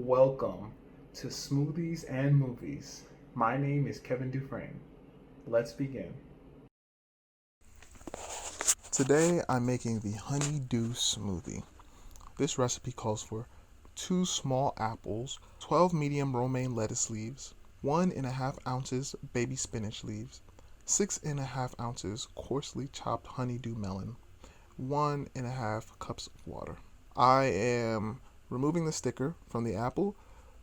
Welcome to Smoothies and Movies. My name is Kevin Dufresne. Let's begin. Today I'm making the honeydew smoothie. This recipe calls for 2 small apples, 12 medium romaine lettuce leaves, 1.5 ounces baby spinach leaves, 6.5 ounces coarsely chopped honeydew melon, 1.5 cups of water. I am removing the sticker from the apple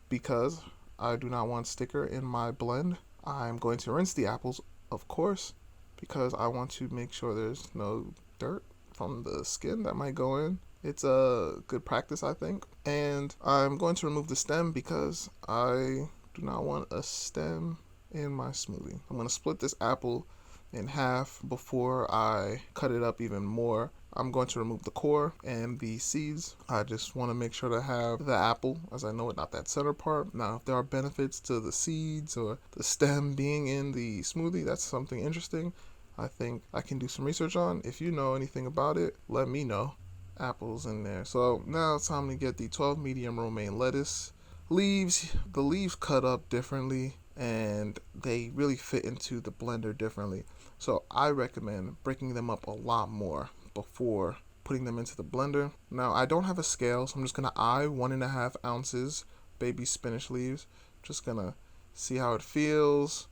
because I do not want sticker in my blend. I'm going to rinse the apples, of course, because I want to make sure there's no dirt from the skin that might go in. It's a good practice, I think. And I'm going to remove the stem because I do not want a stem in my smoothie. I'm going to split this apple in half before I cut it up even more. I'm going to remove the core and the seeds. I just want to make sure to have the apple, as I know it, not that center part. Now, if there are benefits to the seeds or the stem being in the smoothie, that's something interesting. I think I can do some research on. If you know anything about it, let me know. Apples in there. So now it's time to get the 12 medium romaine lettuce leaves. The leaves cut up differently and they really fit into the blender differently. So I recommend breaking them up a lot more before putting them into the blender. Now I don't have a scale, so I'm just gonna eye 1.5 ounces baby spinach leaves. Just gonna see how it feels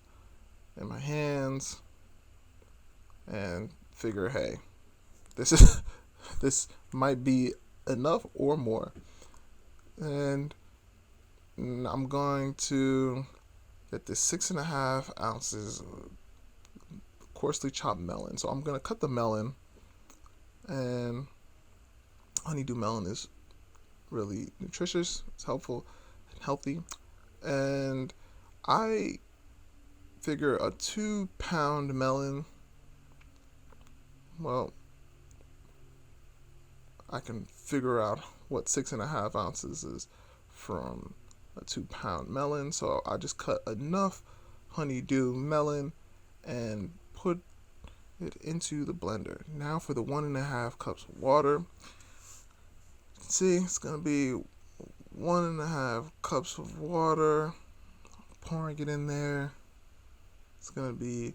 in my hands and figure, hey, this is this might be enough or more. And I'm going to get this 6.5 ounces coarsely chopped melon. So I'm gonna cut the melon, and honeydew melon is really nutritious. It's helpful and healthy. And I figure a 2 pound melon. Well, I can figure out what 6.5 ounces is from a 2 pound melon. So I just cut enough honeydew melon and put it into the blender. Now for the 1.5 cups of water. See, it's gonna be 1.5 cups of water. Pouring it in there. It's gonna be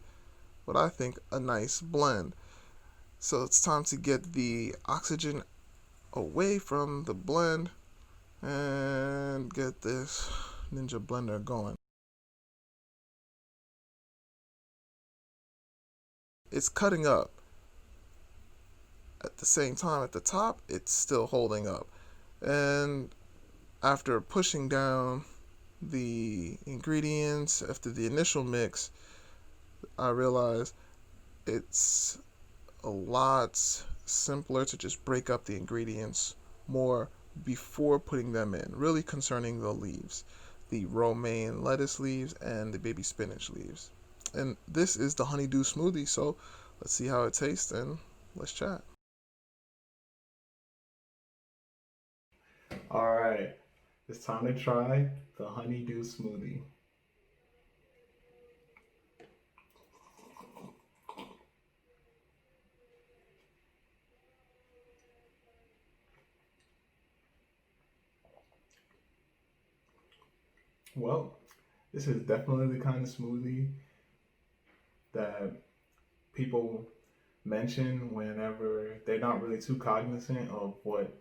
what I think a nice blend. So it's time to get the oxygen away from the blend and get this Ninja blender going. It's cutting up. At the same time, at the top, it's still holding up. And after pushing down the ingredients after the initial mix, I realized it's a lot simpler to just break up the ingredients more before putting them in, really concerning the leaves, the romaine lettuce leaves and the baby spinach leaves. And this is the honeydew smoothie, so let's see how it tastes and let's chat. All right, it's time to try the honeydew smoothie. Well, this is definitely the kind of smoothie that people mention whenever they're not really too cognizant of what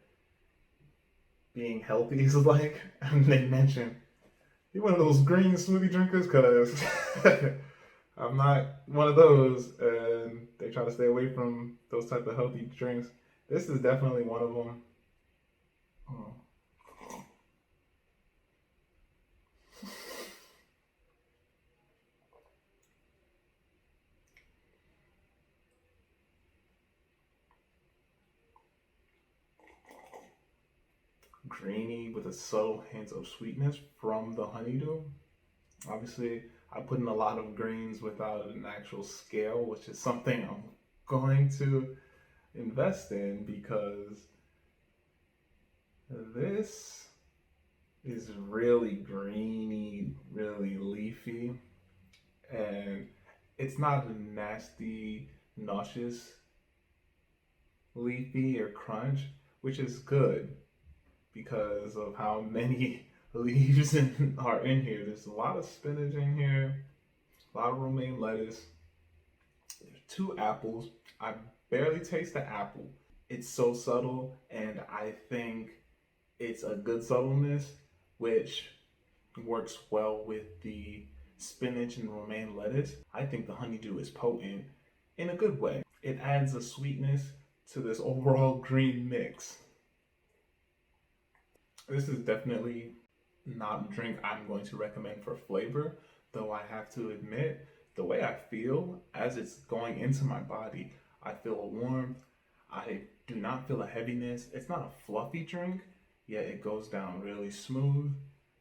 being healthy is like. And they mention, you one of those green smoothie drinkers? Because I'm not one of those, and they try to stay away from those type of healthy drinks. This is definitely one of them. Oh, greeny with a subtle hint of sweetness from the honeydew. Obviously, I put in a lot of greens without an actual scale, which is something I'm going to invest in because this is really greeny, really leafy, and it's not a nasty, nauseous leafy or crunch, which is good because of how many leaves are in here. There's a lot of spinach in here, a lot of romaine lettuce. There's two apples. I barely taste the apple. It's so subtle, and I think it's a good subtleness, which works well with the spinach and romaine lettuce. I think the honeydew is potent in a good way. It adds a sweetness to this overall green mix. This is definitely not a drink I'm going to recommend for flavor, though I have to admit, the way I feel as it's going into my body, I feel a warmth. I do not feel a heaviness. It's not a fluffy drink, yet it goes down really smooth.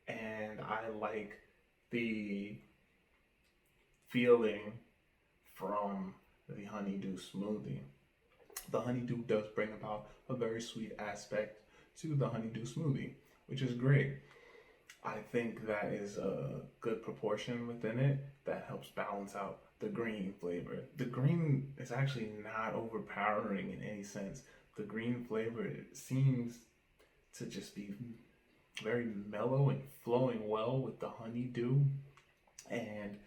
And I like the feeling from the honeydew smoothie. The honeydew does bring about a very sweet aspect to the honeydew smoothie, which is great. I think that is a good proportion within it that helps balance out the green flavor. The green is actually not overpowering in any sense. The green flavor seems to just be very mellow and flowing well with the honeydew and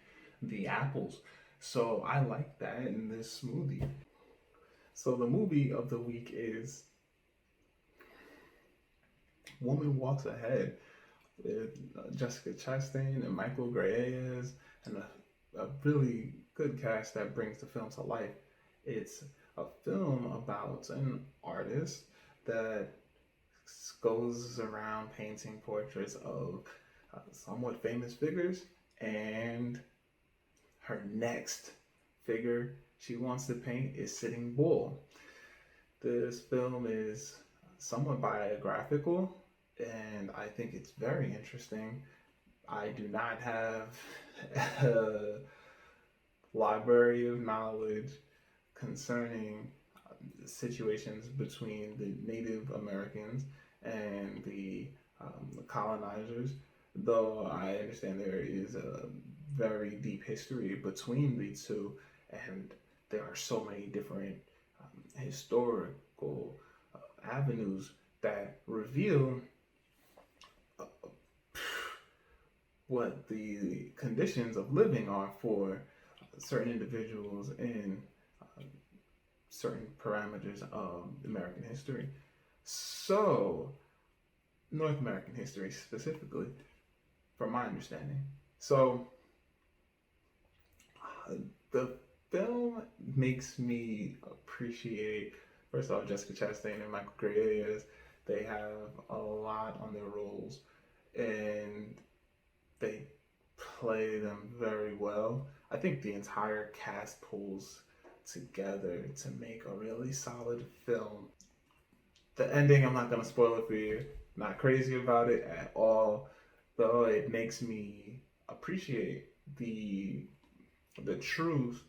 the apples. So I like that in this smoothie. So the movie of the week is Woman Walks Ahead with Jessica Chastain and Michael Greyes and a really good cast that brings the film to life. It's a film about an artist that goes around painting portraits of somewhat famous figures, and her next figure she wants to paint is Sitting Bull. This film is somewhat biographical, and I think it's very interesting. I do not have a library of knowledge concerning situations between the Native Americans and the colonizers, though I understand there is a very deep history between the two, and there are so many different historical avenues that reveal uh, what the conditions of living are for certain individuals in uh, certain parameters of American history. So, North American history specifically, from my understanding. So, the film makes me appreciate, first off, Jessica Chastain and Michael Greyes. They have a lot on their roles, and they play them very well. I think the entire cast pulls together to make a really solid film. The ending, I'm not gonna spoil it for you. Not crazy about it at all, though it makes me appreciate the truth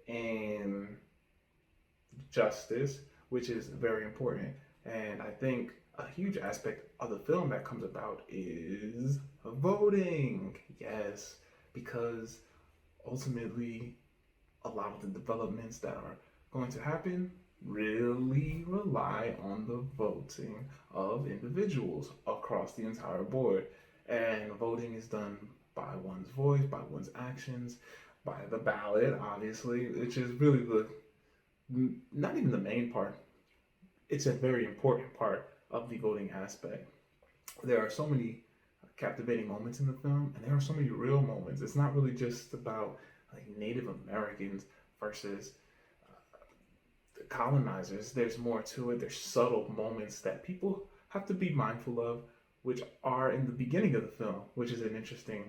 and justice, which is very important. And I think a huge aspect of the film that comes about is voting. Yes, because ultimately, a lot of the developments that are going to happen really rely on the voting of individuals across the entire board. And voting is done by one's voice, by one's actions, by the ballot, obviously, which is really the not even the main part. It's a very important part of the voting aspect. There are so many captivating moments in the film, and there are so many real moments. It's not really just about like Native Americans versus the colonizers. There's more to it. There's subtle moments that people have to be mindful of, which are in the beginning of the film, which is an interesting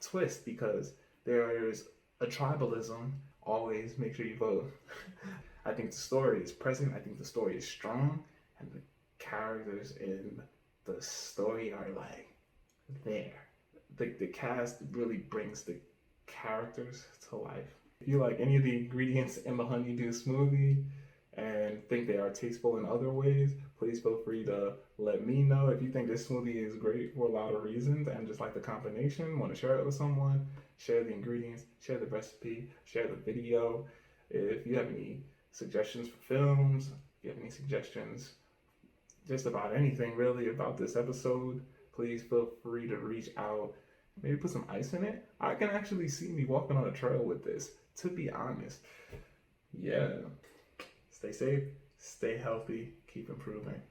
twist because there's a tribalism. Always make sure you vote. I think the story is present. I think the story is strong, and the characters in the story are like there. The cast really brings the characters to life. If you like any of the ingredients in the honeydew smoothie and think they are tasteful in other ways, please feel free to let me know. If you think this smoothie is great for a lot of reasons and just like the combination, want to share it with someone, share the ingredients, share the recipe, share the video. If you have any suggestions for films, if you have any suggestions just about anything really about this episode, please feel free to reach out. Maybe put some ice in it. I can actually see me walking on a trail with this, to be honest. Yeah. Stay safe, stay healthy, keep improving.